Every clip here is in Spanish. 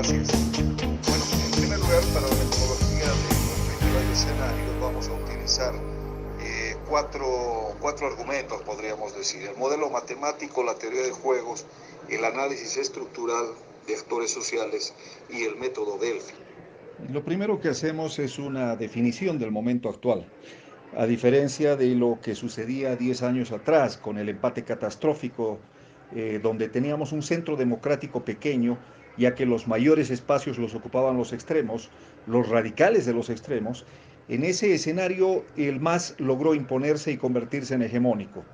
Gracias. Bueno, en primer lugar, para la metodología de perspectiva de escenario, vamos a utilizar cuatro argumentos, podríamos decir. El modelo matemático, la teoría de juegos, el análisis estructural de actores sociales y el método Delphi. Lo primero que hacemos es una definición del momento actual. A diferencia de lo que sucedía 10 años atrás con el empate catastrófico, donde teníamos un centro democrático pequeño, ya que los mayores espacios los ocupaban los extremos, los radicales de los extremos, en ese escenario el MAS logró imponerse y convertirse en hegemónico.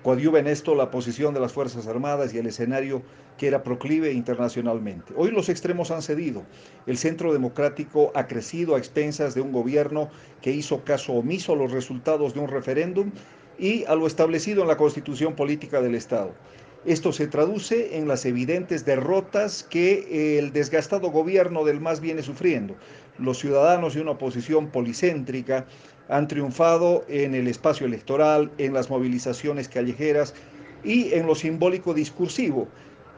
Coadyuva en esto la posición de las Fuerzas Armadas y el escenario que era proclive internacionalmente. Hoy los extremos han cedido. El centro democrático ha crecido a expensas de un gobierno que hizo caso omiso a los resultados de un referéndum y a lo establecido en la Constitución Política del Estado. Esto se traduce en las evidentes derrotas que el desgastado gobierno del MAS viene sufriendo. Los ciudadanos y una oposición policéntrica han triunfado en el espacio electoral, en las movilizaciones callejeras y en lo simbólico discursivo.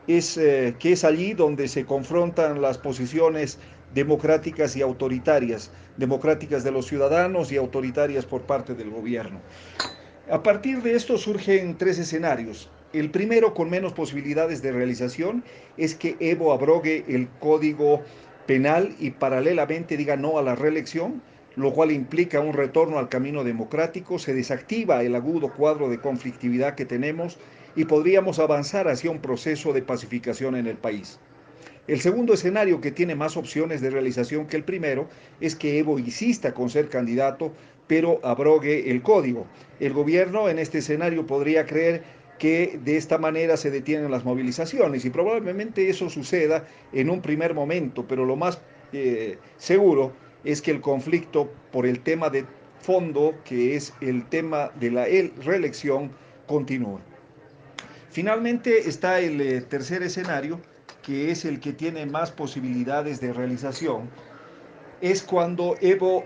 Que es allí donde se confrontan las posiciones democráticas y autoritarias, democráticas de los ciudadanos y autoritarias por parte del gobierno. A partir de esto surgen tres escenarios. El primero, con menos posibilidades de realización, es que Evo abrogue el código penal y paralelamente diga no a la reelección, lo cual implica un retorno al camino democrático, se desactiva el agudo cuadro de conflictividad que tenemos y podríamos avanzar hacia un proceso de pacificación en el país. El segundo escenario, que tiene más opciones de realización que el primero, es que Evo insista con ser candidato, pero abrogue el código. El gobierno en este escenario podría creer que de esta manera se detienen las movilizaciones y probablemente eso suceda en un primer momento, pero lo más seguro es que el conflicto por el tema de fondo, que es el tema de la reelección, continúe. Finalmente está el tercer escenario, que es el que tiene más posibilidades de realización, es cuando Evo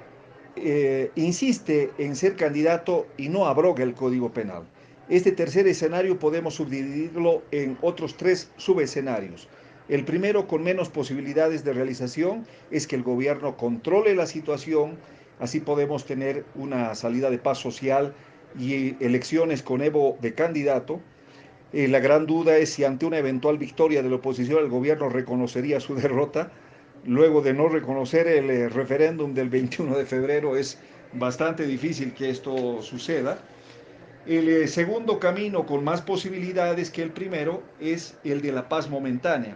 insiste en ser candidato y no abroga el Código Penal. Este tercer escenario podemos subdividirlo en otros tres subescenarios. El primero, con menos posibilidades de realización, es que el gobierno controle la situación, así podemos tener una salida de paz social y elecciones con Evo de candidato. La gran duda es si ante una eventual victoria de la oposición el gobierno reconocería su derrota. Luego de no reconocer el referéndum del 21 de febrero es bastante difícil que esto suceda. El segundo camino con más posibilidades que el primero es el de la paz momentánea,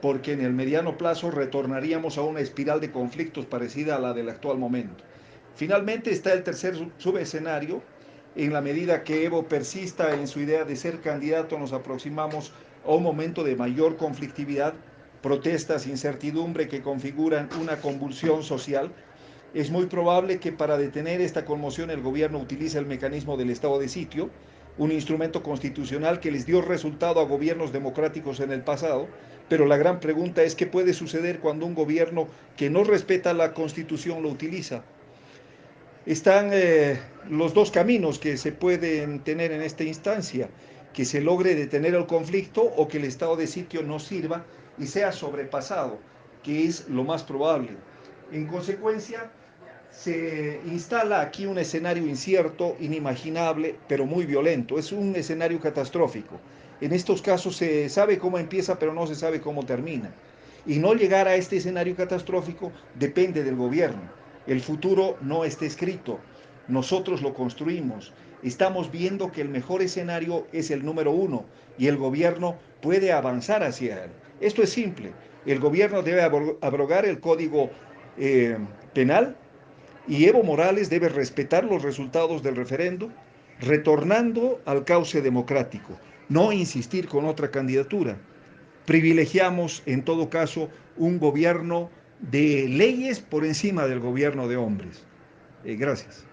porque en el mediano plazo retornaríamos a una espiral de conflictos parecida a la del actual momento. Finalmente está el tercer subescenario. En la medida que Evo persista en su idea de ser candidato, nos aproximamos a un momento de mayor conflictividad, protestas, incertidumbre que configuran una convulsión social. Es muy probable que para detener esta conmoción el gobierno utilice el mecanismo del estado de sitio, un instrumento constitucional que les dio resultado a gobiernos democráticos en el pasado, pero la gran pregunta es qué puede suceder cuando un gobierno que no respeta la constitución lo utiliza. Están los dos caminos que se pueden tener en esta instancia, que se logre detener el conflicto o que el estado de sitio no sirva y sea sobrepasado, que es lo más probable. En consecuencia, se instala aquí un escenario incierto, inimaginable, pero muy violento. Es un escenario catastrófico. En estos casos se sabe cómo empieza, pero no se sabe cómo termina. Y no llegar a este escenario catastrófico depende del gobierno. El futuro no está escrito. Nosotros lo construimos. Estamos viendo que el mejor escenario es el número uno y el gobierno puede avanzar hacia él. Esto es simple. El gobierno debe abrogar el código penal y Evo Morales debe respetar los resultados del referendo, retornando al cauce democrático, no insistir con otra candidatura. Privilegiamos, en todo caso, un gobierno de leyes por encima del gobierno de hombres. Gracias.